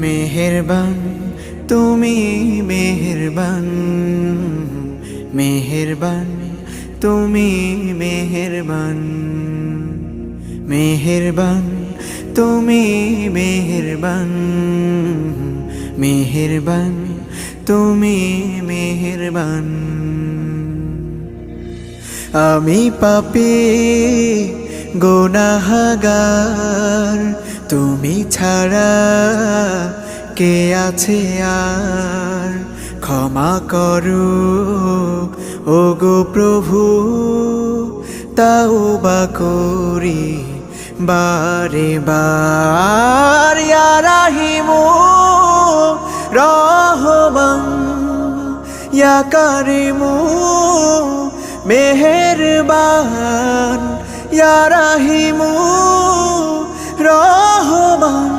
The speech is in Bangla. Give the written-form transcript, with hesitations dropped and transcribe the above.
মেহেরবান তুমি মেহেরবান, মেহেরবান তুমি মেহেরবান, মেহেরবান তুমি মেহেরবান, মেহেরবান তুমি মেহেরবান। আমি পাপী গুনাহগার, তুমি ছাড়া কে আছে আর? ক্ষমা করো ওগো প্রভু, তাওবা করি বারে বার। ইয়া রাহিমু রহমান, ইয়া কারিমু মেহেরবান, ইয়া রাহিমু রহমান,